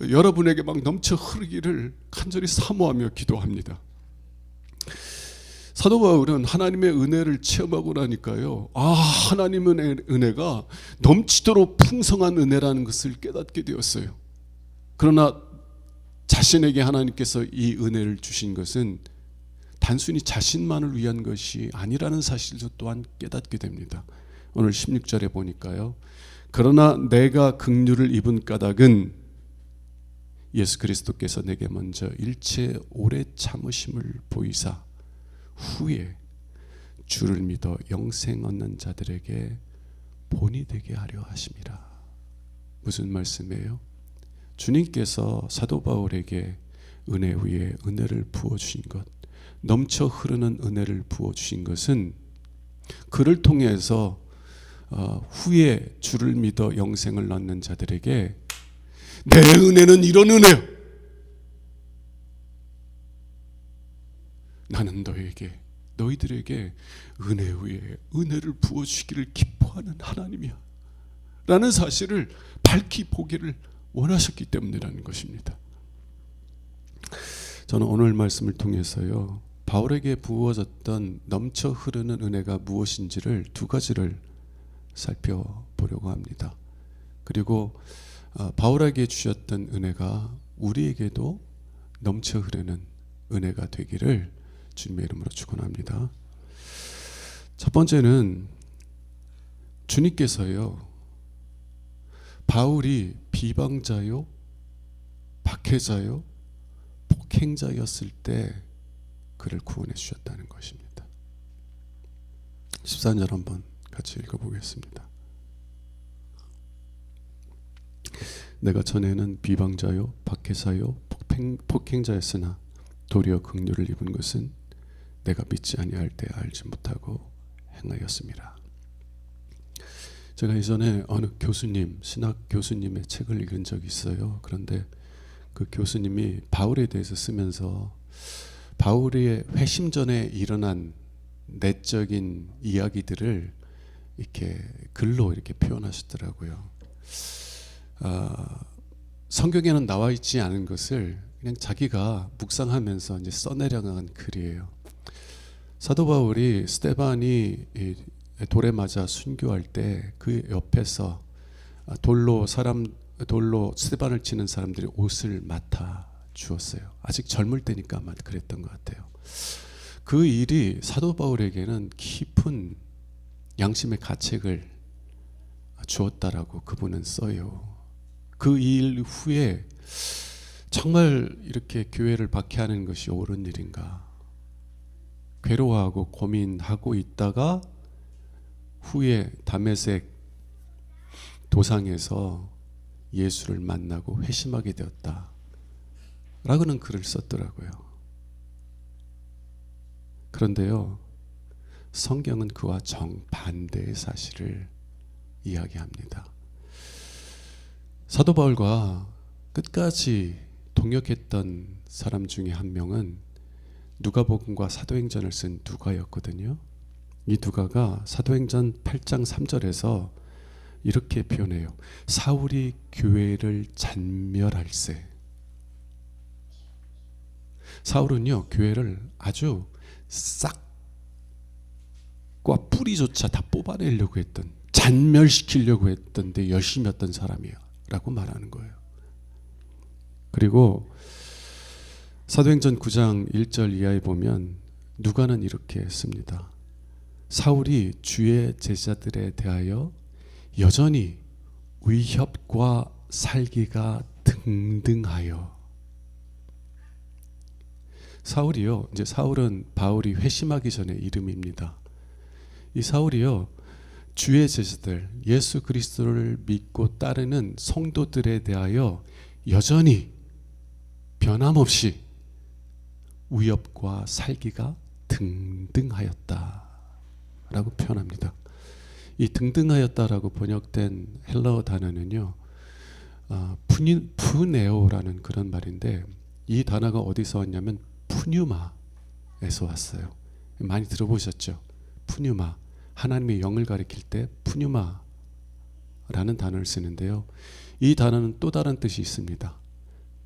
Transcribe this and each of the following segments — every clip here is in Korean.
여러분에게 막 넘쳐 흐르기를 간절히 사모하며 기도합니다. 사도 바울은 하나님의 은혜를 체험하고 나니까요, 하나님의 은혜가 넘치도록 풍성한 은혜라는 것을 깨닫게 되었어요. 그러나 자신에게 하나님께서 이 은혜를 주신 것은 단순히 자신만을 위한 것이 아니라는 사실도 또한 깨닫게 됩니다. 오늘 16절에 보니까요, 그러나 내가 긍휼을 입은 까닭은 예수 그리스도께서 내게 먼저 일체 오래 참으심을 보이사 후에 주를 믿어 영생 얻는 자들에게 본이 되게 하려 하심이라. 무슨 말씀이에요? 주님께서 사도 바울에게 은혜 위에 은혜를 부어주신 것, 넘쳐 흐르는 은혜를 부어주신 것은 그를 통해서 후에 주를 믿어 영생을 얻는 자들에게 내 은혜는 이런 은혜요, 나는 너희들에게 은혜 위에 은혜를 부어주시기를 기뻐하는 하나님이야 라는 사실을 밝히 보기를 원하셨기 때문이라는 것입니다. 저는 오늘 말씀을 통해서요, 바울에게 부어졌던 넘쳐 흐르는 은혜가 무엇인지를 두 가지를 살펴보려고 합니다. 그리고 바울에게 주셨던 은혜가 우리에게도 넘쳐 흐르는 은혜가 되기를 주님의 이름으로 축원합니다. 첫 번째는 주님께서요, 바울이 비방자요, 박해자요, 폭행자였을 때 그를 구원해 주셨다는 것입니다. 14절 한번 같이 읽어보겠습니다. 내가 전에는 비방자요, 박해자요, 폭행자였으나 도리어 긍휼을 입은 것은 내가 믿지 아니할 때 알지 못하고 행하였습니다. 제가 예전에 어느 교수님, 신학 교수님의 책을 읽은 적이 있어요. 그런데 그 교수님이 바울에 대해서 쓰면서 바울의 회심 전에 일어난 내적인 이야기들을 이렇게 글로 이렇게 표현하시더라고요. 성경에는 나와 있지 않은 것을 그냥 자기가 묵상하면서 이제 써내려간 글이에요. 사도 바울이 스데반이 돌에 맞아 순교할 때 그 옆에서 돌로 스데반을 치는 사람들이 옷을 맡아 주었어요. 아직 젊을 때니까 아마 그랬던 것 같아요. 그 일이 사도 바울에게는 깊은 양심의 가책을 주었다라고 그분은 써요. 그 일 후에 정말 이렇게 교회를 박해하는 것이 옳은 일인가 괴로워하고 고민하고 있다가 후에 다메섹 도상에서 예수를 만나고 회심하게 되었다 라고는 글을 썼더라고요. 그런데요, 성경은 그와 정반대의 사실을 이야기합니다. 사도 바울과 끝까지 동역했던 사람 중에 한 명은 누가복음과 사도행전을 쓴 누가였거든요. 이 누가가 사도행전 8장 3절에서 이렇게 표현해요. 사울이 교회를 잔멸할세. 사울은요, 교회를 아주 싹과 뿌리조차 다 뽑아내려고 했던, 잔멸시키려고 했던 데 열심히 했던 사람이에요 라고 말하는 거예요. 그리고 사도행전 9장 1절 이하에 보면 누가는 이렇게 씁니다. 사울이 주의 제자들에 대하여 여전히 위협과 살기가 등등하여. 사울이요, 이제 사울은 바울이 회심하기 전의 이름입니다. 이 사울이요, 주의 제자들, 예수 그리스도를 믿고 따르는 성도들에 대하여 여전히 변함없이 위협과 살기가 등등하였다 라고 표현합니다. 이 등등하였다라고 번역된 헬라어 단어는요, 푸네오라는 그런 말인데, 이 단어가 어디서 왔냐면 푸뉴마에서 왔어요. 많이 들어보셨죠? 푸뉴마, 하나님의 영을 가리킬 때 푸뉴마라는 단어를 쓰는데요, 이 단어는 또 다른 뜻이 있습니다.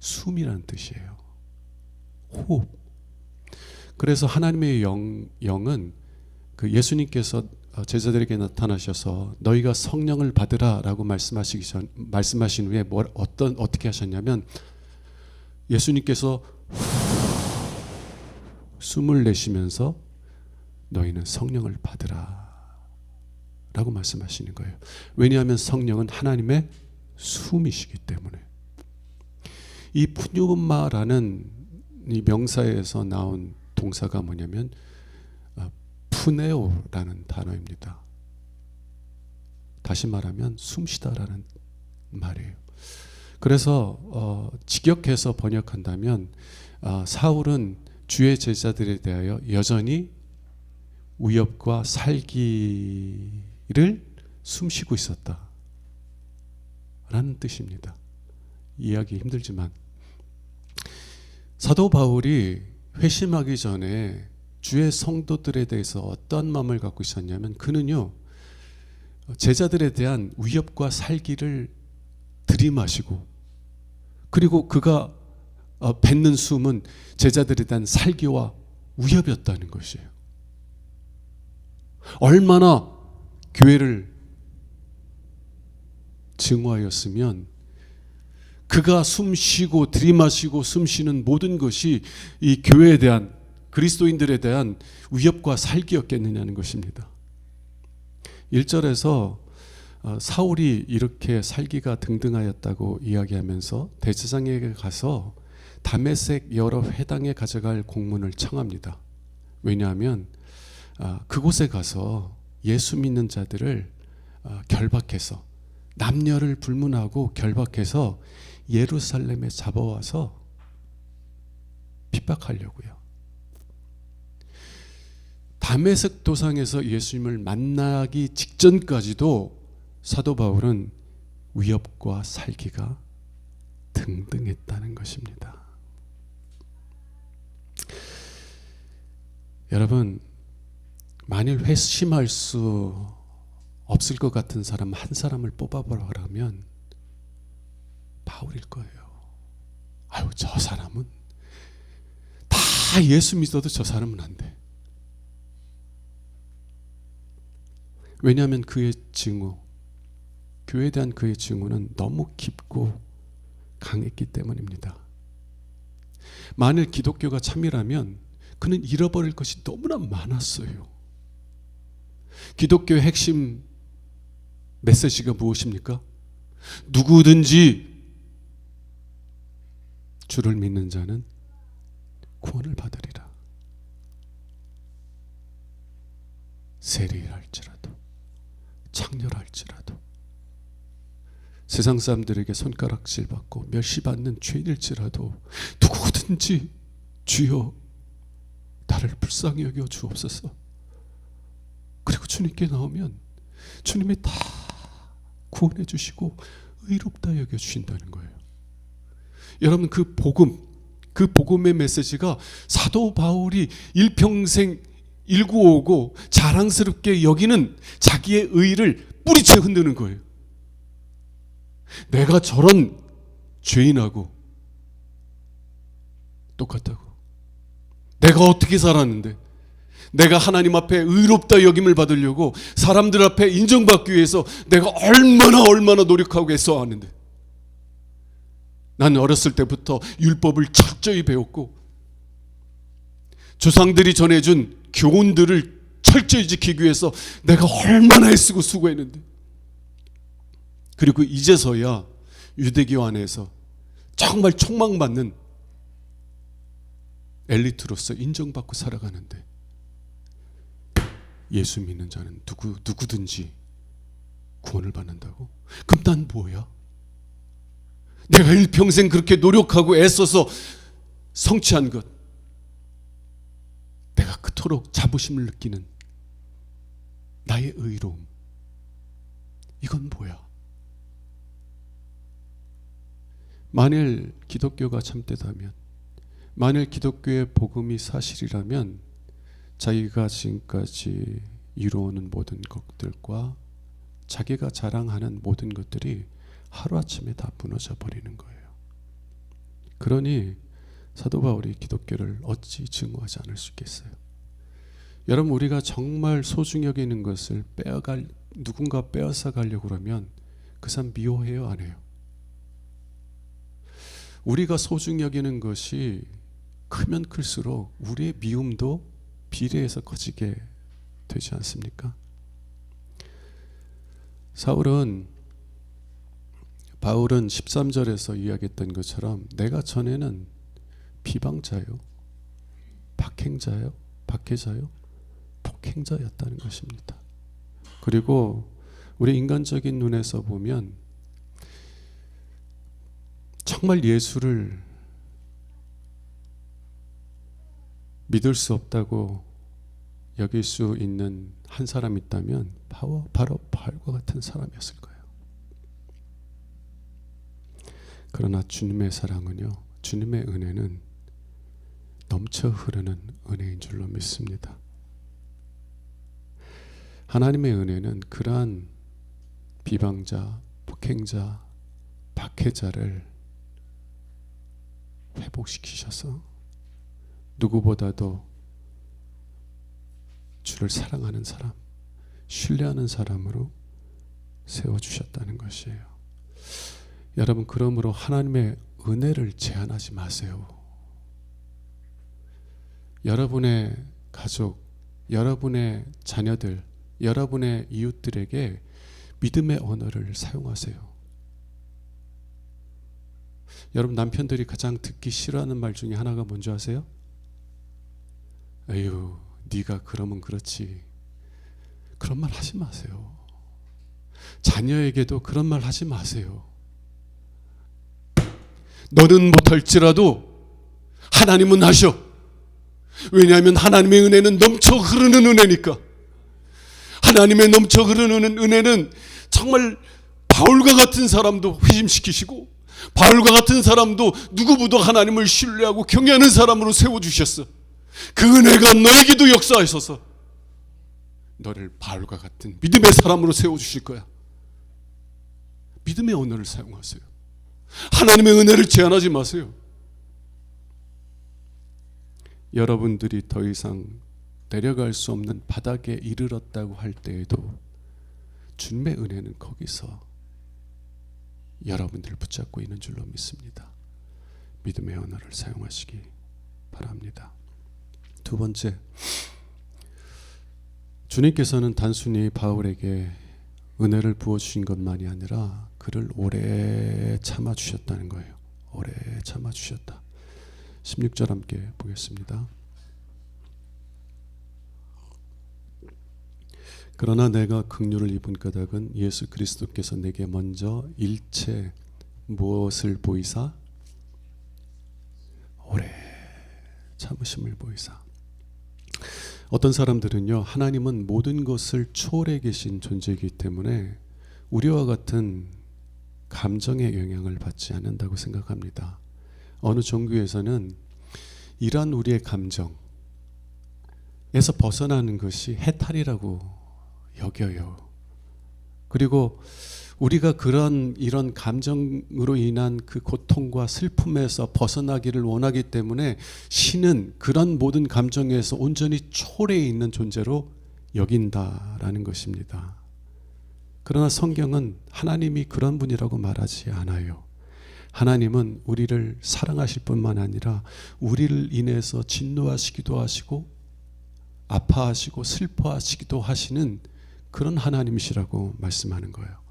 숨이라는 뜻이에요. 호흡. 그래서 하나님의 영은 그 예수님께서 제자들에게 나타나셔서 너희가 성령을 받으라라고 말씀하신 후에 어떻게 하셨냐면 예수님께서 숨을 내쉬면서 너희는 성령을 받으라 라고 말씀하시는 거예요. 왜냐하면 성령은 하나님의 숨이시기 때문에. 이 푸뉴마라는 이 명사에서 나온 동사가 뭐냐면 푸네오라는 단어입니다. 다시 말하면 숨쉬다라는 말이에요. 그래서 직역해서 번역한다면 사울은 주의 제자들에 대하여 여전히 위협과 살기를 숨쉬고 있었다 라는 뜻입니다. 이해하기 힘들지만 사도 바울이 회심하기 전에 주의 성도들에 대해서 어떤 마음을 갖고 있었냐면 그는요 제자들에 대한 위협과 살기를 들이마시고 그리고 그가 뱉는 숨은 제자들에 대한 살기와 위협이었다는 것이에요. 얼마나 교회를 증오하였으면 그가 숨쉬고 들이마시고 숨쉬는 모든 것이 이 교회에 대한 그리스도인들에 대한 위협과 살기였겠느냐는 것입니다. 1절에서 사울이 이렇게 살기가 등등하였다고 이야기하면서 대제사장에게 가서 다메섹 여러 회당에 가져갈 공문을 청합니다. 왜냐하면 그곳에 가서 예수 믿는 자들을 결박해서 남녀를 불문하고 결박해서 예루살렘에 잡아와서 핍박하려고요. 다메섹 도상에서 예수님을 만나기 직전까지도 사도 바울은 위협과 살기가 등등했다는 것입니다. 여러분, 만일 회심할 수 없을 것 같은 사람 한 사람을 뽑아보라면 바울일 거예요. 아유, 저 사람은 다 예수 믿어도 저 사람은 안 돼. 왜냐하면 그의 증오, 교회에 대한 그의 증오는 너무 깊고 강했기 때문입니다. 만일 기독교가 참이라면 그는 잃어버릴 것이 너무나 많았어요. 기독교의 핵심 메시지가 무엇입니까? 누구든지 주를 믿는 자는 구원을 받으리라. 세리할지라도 창렬할지라도 세상 사람들에게 손가락질 받고 멸시받는 죄인일지라도 누구든지 주여 나를 불쌍히 여겨 주옵소서. 그리고 주님께 나오면 주님이 다 구원해 주시고 의롭다 여겨 주신다는 거예요. 여러분, 그 복음의 메시지가 사도 바울이 일평생 일구오고 자랑스럽게 여기는 자기의 의를 뿌리채 흔드는 거예요. 내가 저런 죄인하고 똑같다고. 내가 어떻게 살았는데, 내가 하나님 앞에 의롭다 여김을 받으려고 사람들 앞에 인정받기 위해서 내가 얼마나 노력하고 애써왔는데, 난 어렸을 때부터 율법을 철저히 배웠고 조상들이 전해준 교훈들을 철저히 지키기 위해서 내가 얼마나 애쓰고 수고했는데, 그리고 이제서야 유대교 안에서 정말 촉망받는 엘리트로서 인정받고 살아가는데, 예수 믿는 자는 누구든지 구원을 받는다고? 그럼 난 뭐야? 내가 일평생 그렇게 노력하고 애써서 성취한 것, 내가 그토록 자부심을 느끼는 나의 의로움, 이건 뭐야? 만일 기독교가 참되다면, 만일 기독교의 복음이 사실이라면 자기가 지금까지 이루어오는 모든 것들과 자기가 자랑하는 모든 것들이 하루아침에 다 무너져 버리는 거예요. 그러니 사도 바울이 기독교를 어찌 증오하지 않을 수 있겠어요? 여러분, 우리가 정말 소중히 여기는 것을 누군가 빼앗아 가려고 그러면 그 사람 미워해요, 안 해요? 우리가 소중히 여기는 것이 크면 클수록 우리의 미움도 비례해서 커지게 되지 않습니까? 바울은 13절에서 이야기했던 것처럼 내가 전에는 비방자요, 박해자요, 폭행자였다는 것입니다. 그리고 우리 인간적인 눈에서 보면 정말 예수를 믿을 수 없다고 여길 수 있는 한 사람이 있다면 바로 바울과 같은 사람이었을 거예요. 그러나 주님의 사랑은요, 주님의 은혜는 넘쳐 흐르는 은혜인 줄로 믿습니다. 하나님의 은혜는 그러한 비방자, 폭행자, 박해자를 회복시키셔서 누구보다도 주를 사랑하는 사람, 신뢰하는 사람으로 세워주셨다는 것이에요. 여러분, 그러므로 하나님의 은혜를 제한하지 마세요. 여러분의 가족, 여러분의 자녀들, 여러분의 이웃들에게 믿음의 언어를 사용하세요. 여러분, 남편들이 가장 듣기 싫어하는 말 중에 하나가 뭔지 아세요? 에휴, 네가 그러면 그렇지. 그런 말 하지 마세요. 자녀에게도 그런 말 하지 마세요. 너는 못할지라도 하나님은 하셔. 왜냐하면 하나님의 은혜는 넘쳐 흐르는 은혜니까. 하나님의 넘쳐 흐르는 은혜는 정말 바울과 같은 사람도 회심시키시고, 바울과 같은 사람도 누구보다 하나님을 신뢰하고 경외하는 사람으로 세워주셨어. 그 은혜가 너에게도 역사하셔서 너를 바울과 같은 믿음의 사람으로 세워주실 거야. 믿음의 언어를 사용하세요. 하나님의 은혜를 제한하지 마세요. 여러분들이 더 이상 내려갈 수 없는 바닥에 이르렀다고 할 때에도 주님의 은혜는 거기서 여러분들을 붙잡고 있는 줄로 믿습니다. 믿음의 언어를 사용하시기 바랍니다. 두 번째, 주님께서는 단순히 바울에게 은혜를 부어주신 것만이 아니라 그를 오래 참아주셨다는 거예요. 오래 참아주셨다. 16절 함께 보겠습니다. 그러나 내가 긍휼을 입은 까닭은 예수 그리스도께서 내게 먼저 일체 무엇을 보이사? 오래 참으심을 보이사. 어떤 사람들은요, 하나님은 모든 것을 초월해 계신 존재이기 때문에 우리와 같은 감정의 영향을 받지 않는다고 생각합니다. 어느 종교에서는 이러한 우리의 감정에서 벗어나는 것이 해탈이라고 여겨요. 그리고 우리가 이런 감정으로 인한 그 고통과 슬픔에서 벗어나기를 원하기 때문에 신은 그런 모든 감정에서 온전히 초래해 있는 존재로 여긴다라는 것입니다. 그러나 성경은 하나님이 그런 분이라고 말하지 않아요. 하나님은 우리를 사랑하실 뿐만 아니라 우리를 인해서 진노하시기도 하시고 아파하시고 슬퍼하시기도 하시는 그런 하나님이시라고 말씀하는 거예요.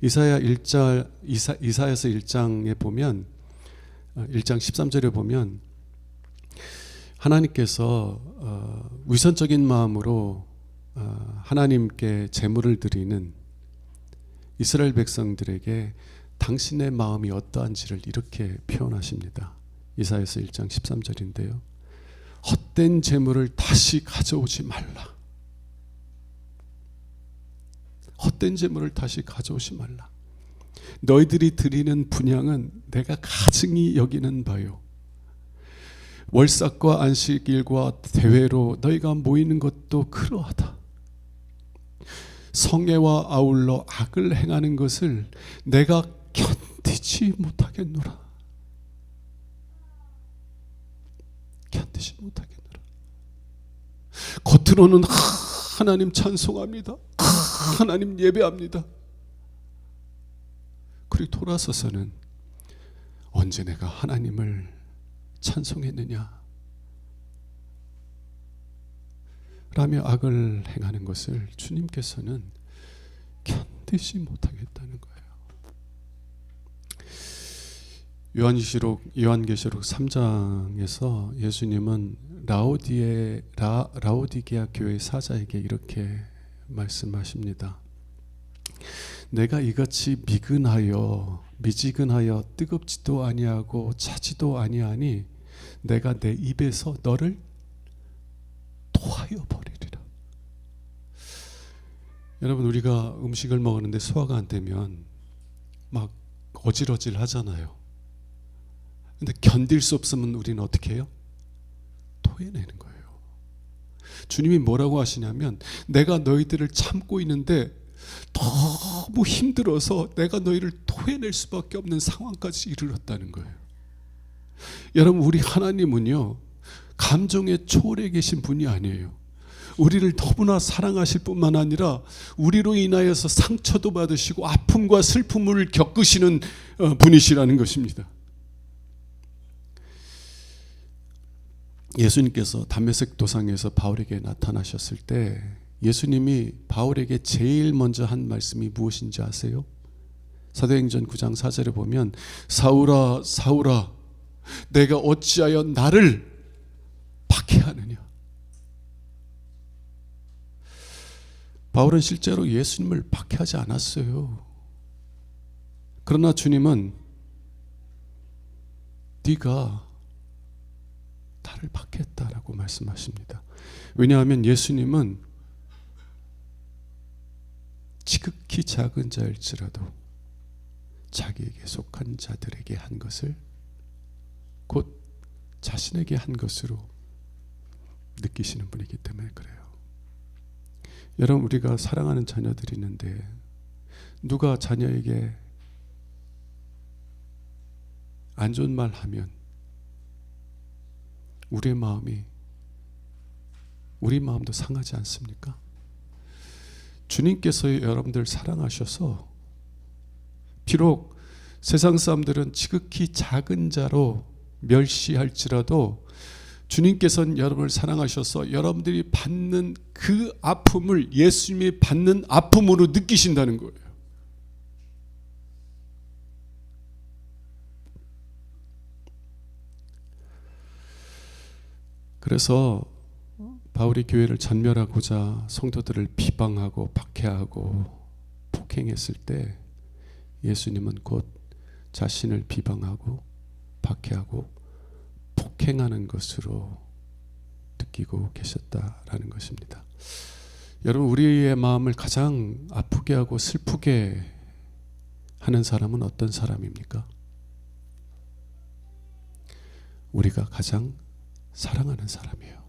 이사야서 1장에 보면 1장 13절에 보면 하나님께서 위선적인 마음으로 하나님께 제물을 드리는 이스라엘 백성들에게 당신의 마음이 어떠한지를 이렇게 표현하십니다. 이사야서 1장 13절인데요. 헛된 제물을 다시 가져오지 말라. 헛된 제물을 다시 가져오지 말라. 너희들이 드리는 분향은 내가 가증히 여기는 바요. 월삭과 안식일과 대회로 너희가 모이는 것도 그러하다. 성애와 아울러 악을 행하는 것을 내가 견디지 못하겠노라. 견디지 못하겠노라. 겉으로는 하나님 찬송합니다. 하나님 예배합니다. 그리고 돌아서서는 언제 내가 하나님을 찬송했느냐 라며 악을 행하는 것을 주님께서는 견디지 못하겠다는 거예요. 요한계시록 3장에서 예수님은 라오디게아 교회 사자에게 이렇게 말씀하십니다. 내가 이같이 미지근하여 뜨겁지도 아니하고 차지도 아니하니 내가 내 입에서 너를 토하여 버리리라. 여러분, 우리가 음식을 먹었는데 소화가 안 되면 막 어질어질 하잖아요. 근데 견딜 수 없으면 우리는 어떻게 해요? 토해내는 거예요. 주님이 뭐라고 하시냐면 내가 너희들을 참고 있는데 너무 힘들어서 내가 너희를 토해낼 수밖에 없는 상황까지 이르렀다는 거예요. 여러분, 우리 하나님은요 감정에 초월해 계신 분이 아니에요. 우리를 너무나 사랑하실 뿐만 아니라 우리로 인하여서 상처도 받으시고 아픔과 슬픔을 겪으시는 분이시라는 것입니다. 예수님께서 담메색 도상에서 바울에게 나타나셨을 때 예수님이 바울에게 제일 먼저 한 말씀이 무엇인지 아세요? 사도행전 9장 4절에 보면 사울아 사울아 내가 어찌하여 나를 박해하느냐. 바울은 실제로 예수님을 박해하지 않았어요. 그러나 주님은 네가 나를 박해했다라고 말씀하십니다. 왜냐하면 예수님은 지극히 작은 자일지라도 자기에게 속한 자들에게 한 것을 곧 자신에게 한 것으로 느끼시는 분이기 때문에 그래요. 여러분, 우리가 사랑하는 자녀들이 있는데 누가 자녀에게 안 좋은 말 하면 우리 마음도 상하지 않습니까? 주님께서 여러분들 사랑하셔서 비록 세상 사람들은 지극히 작은 자로 멸시할지라도 주님께서는 여러분을 사랑하셔서 여러분들이 받는 그 아픔을 예수님이 받는 아픔으로 느끼신다는 거예요. 그래서 바울이 교회를 전멸하고자 성도들을 비방하고 박해하고 폭행했을 때 예수님은 곧 자신을 비방하고 박해하고 폭행하는 것으로 느끼고 계셨다라는 것입니다. 여러분, 우리의 마음을 가장 아프게 하고 슬프게 하는 사람은 어떤 사람입니까? 우리가 가장 사랑하는 사람이에요.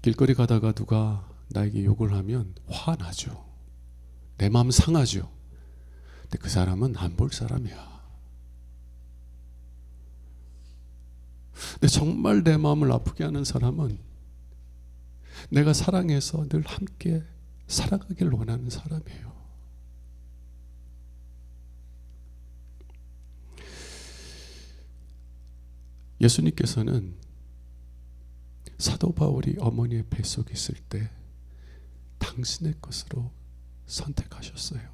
길거리 가다가 누가 나에게 욕을 하면 화나죠. 내 마음 상하죠. 근데 그 사람은 안 볼 사람이야. 근데 정말 내 마음을 아프게 하는 사람은 내가 사랑해서 늘 함께 살아가길 원하는 사람이에요. 예수님께서는 사도 바울이 어머니의 뱃속에 있을 때 당신의 것으로 선택하셨어요.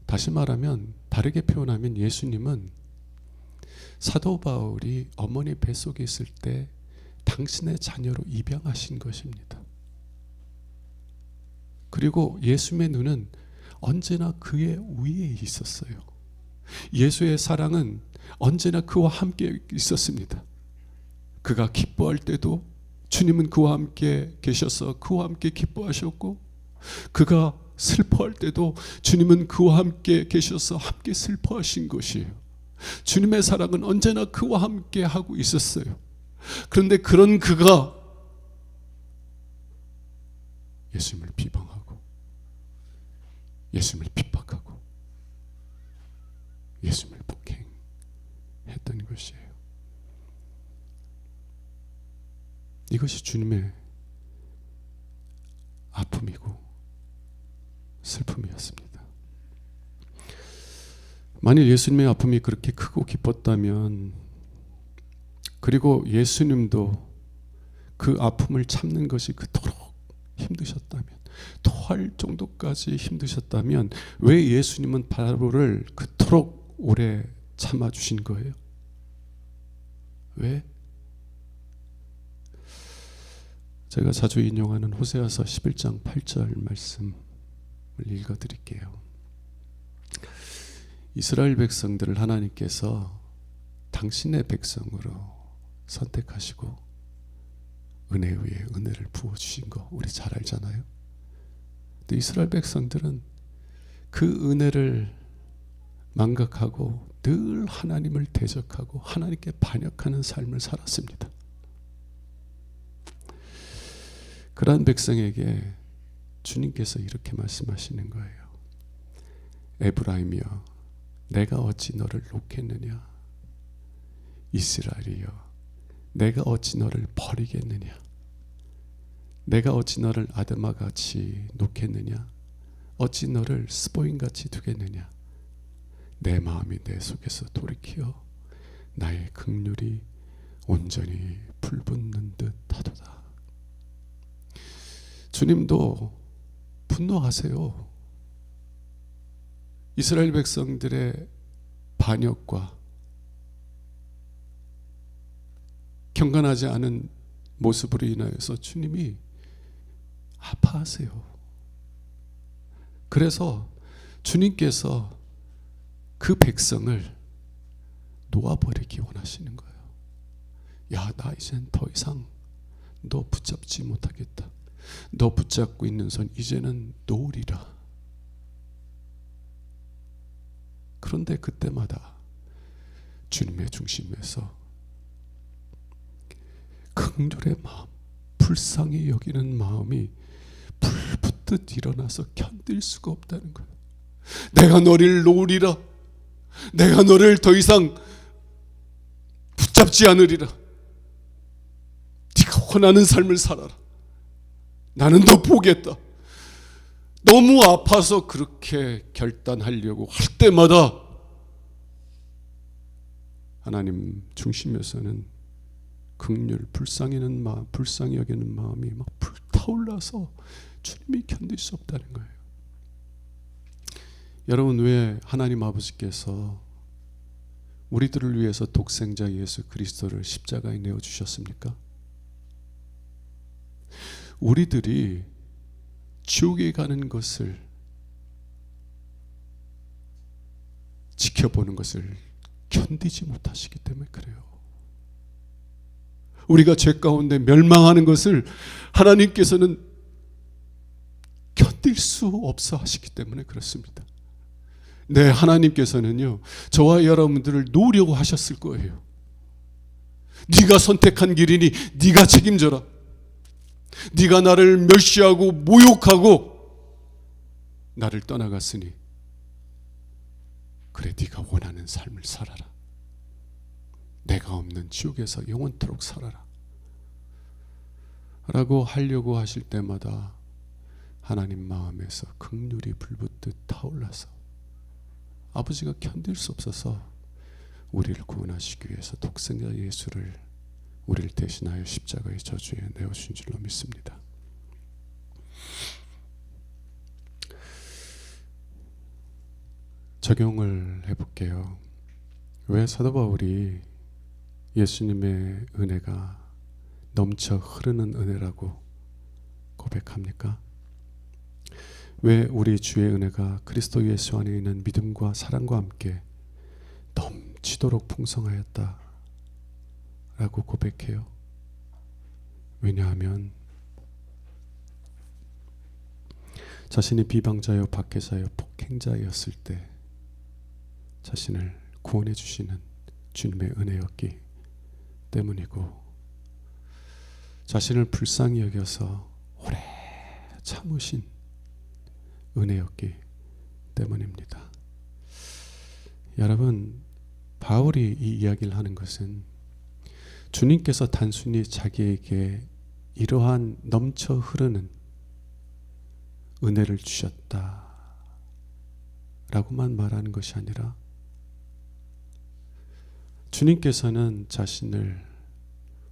다시 말하면, 다르게 표현하면 예수님은 사도 바울이 어머니 뱃속에 있을 때 당신의 자녀로 입양하신 것입니다. 그리고 예수님의 눈은 언제나 그의 위에 있었어요. 예수의 사랑은 언제나 그와 함께 있었습니다. 그가 기뻐할 때도 주님은 그와 함께 계셔서 그와 함께 기뻐하셨고, 그가 슬퍼할 때도 주님은 그와 함께 계셔서 함께 슬퍼하신 것이에요. 주님의 사랑은 언제나 그와 함께 하고 있었어요. 그런데 그런 그가 예수님을 비방하고 예수님을 핍박하고 예수님을 폭행했던 것이에요. 이것이 주님의 아픔이고 슬픔이었습니다. 만일 예수님의 아픔이 그렇게 크고 깊었다면, 그리고 예수님도 그 아픔을 참는 것이 그토록 힘드셨다면, 토할 정도까지 힘드셨다면 왜 예수님은 바로를 그토록 오래 참아주신 거예요? 왜? 제가 자주 인용하는 호세아서 11장 8절 말씀을 읽어드릴게요. 이스라엘 백성들을 하나님께서 당신의 백성으로 선택하시고 은혜 위에 은혜를 부어주신 거 우리 잘 알잖아요. 근데 이스라엘 백성들은 그 은혜를 망각하고 늘 하나님을 대적하고 하나님께 반역하는 삶을 살았습니다. 그러한 백성에게 주님께서 이렇게 말씀하시는 거예요. 에브라임이여, 내가 어찌 너를 놓겠느냐? 이스라엘이여, 내가 어찌 너를 버리겠느냐? 내가 어찌 너를 아드마같이 놓겠느냐? 어찌 너를 스보임같이 두겠느냐? 내 마음이 내 속에서 돌이키어 나의 긍휼이 온전히 불붙는 듯 하도다. 주님도 분노하세요. 이스라엘 백성들의 반역과 경건하지 않은 모습으로 인하여서 주님이 아파하세요. 그래서 주님께서 그 백성을 놓아버리기 원하시는 거예요. 야, 나 이젠 더 이상 너 붙잡지 못하겠다. 너 붙잡고 있는 손 이제는 놓으리라. 그런데 그때마다 주님의 중심에서 긍휼의 마음, 불쌍히 여기는 마음이 불붙듯 일어나서 견딜 수가 없다는 거예요. 내가 너를 놓으리라. 내가 너를 더 이상 붙잡지 않으리라. 네가 원하는 삶을 살아라. 나는 너 보겠다. 너무 아파서 그렇게 결단하려고 할 때마다 하나님 중심에서는 긍휼, 불쌍히 여기는 마음이 막 불타올라서 주님이 견딜 수 없다는 거예요. 여러분, 왜 하나님 아버지께서 우리들을 위해서 독생자 예수 그리스도를 십자가에 내어주셨습니까? 우리들이 지옥에 가는 것을 지켜보는 것을 견디지 못하시기 때문에 그래요. 우리가 죄 가운데 멸망하는 것을 하나님께서는 견딜 수 없어 하시기 때문에 그렇습니다. 네, 하나님께서는요, 저와 여러분들을 놓으려고 하셨을 거예요. 네가 선택한 길이니 네가 책임져라. 네가 나를 멸시하고 모욕하고 나를 떠나갔으니 그래, 네가 원하는 삶을 살아라. 내가 없는 지옥에서 영원토록 살아라 라고 하려고 하실 때마다 하나님 마음에서 긍휼이 불붙듯 타올라서 아버지가 견딜 수 없어서 우리를 구원하시기 위해서 독생자 예수를 우리를 대신하여 십자가의 저주에 내어주신 줄로 믿습니다. 적용을 해볼게요. 왜 사도 바울이 예수님의 은혜가 넘쳐 흐르는 은혜라고 고백합니까? 왜 우리 주의 은혜가 그리스도 예수 안에 있는 믿음과 사랑과 함께 넘치도록 풍성하였다 라고 고백해요? 왜냐하면 자신이 비방자요 박해자요 폭행자였을 때 자신을 구원해 주시는 주님의 은혜였기 때문이고, 자신을 불쌍히 여겨서 오래 참으신 은혜였기 때문입니다. 여러분, 바울이 이 이야기를 하는 것은 주님께서 단순히 자기에게 이러한 넘쳐 흐르는 은혜를 주셨다 라고만 말하는 것이 아니라 주님께서는 자신을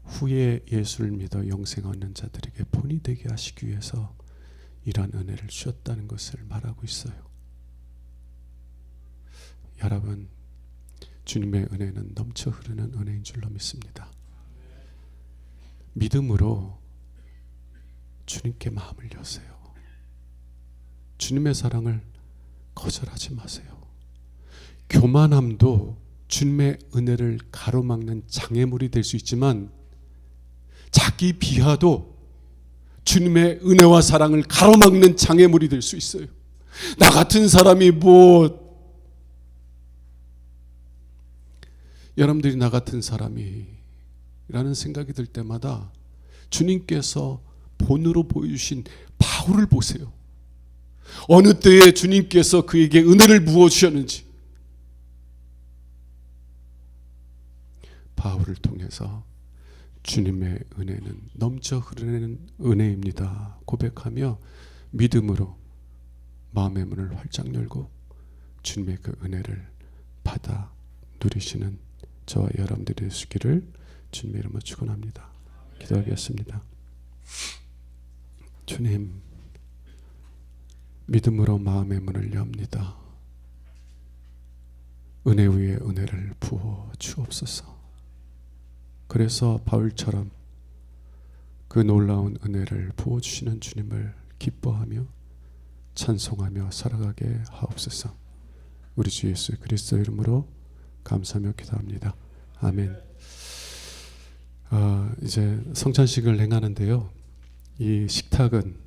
후에 예수를 믿어 영생 얻는 자들에게 본이 되게 하시기 위해서 이러한 은혜를 주셨다는 것을 말하고 있어요. 여러분, 주님의 은혜는 넘쳐 흐르는 은혜인 줄로 믿습니다. 믿음으로 주님께 마음을 여세요. 주님의 사랑을 거절하지 마세요. 교만함도 주님의 은혜를 가로막는 장애물이 될 수 있지만 자기 비하도 주님의 은혜와 사랑을 가로막는 장애물이 될 수 있어요. 나 같은 사람이 여러분들이 나 같은 사람이 라는 생각이 들 때마다 주님께서 본으로 보여주신 바울을 보세요. 어느 때에 주님께서 그에게 은혜를 부어주셨는지. 바울을 통해서 주님의 은혜는 넘쳐 흐르는 은혜입니다 고백하며 믿음으로 마음의 문을 활짝 열고 주님의 그 은혜를 받아 누리시는 저와 여러분들이 되시기를 주님의 이름으로 축원합니다. 기도하겠습니다. 주님, 믿음으로 마음의 문을 엽니다. 은혜 위에 은혜를 부어 주옵소서. 그래서 바울처럼 그 놀라운 은혜를 부어주시는 주님을 기뻐하며 찬송하며 살아가게 하옵소서. 우리 주 예수 그리스도 이름으로 감사하며 기도합니다. 아멘. 이제 성찬식을 행하는데요. 이 식탁은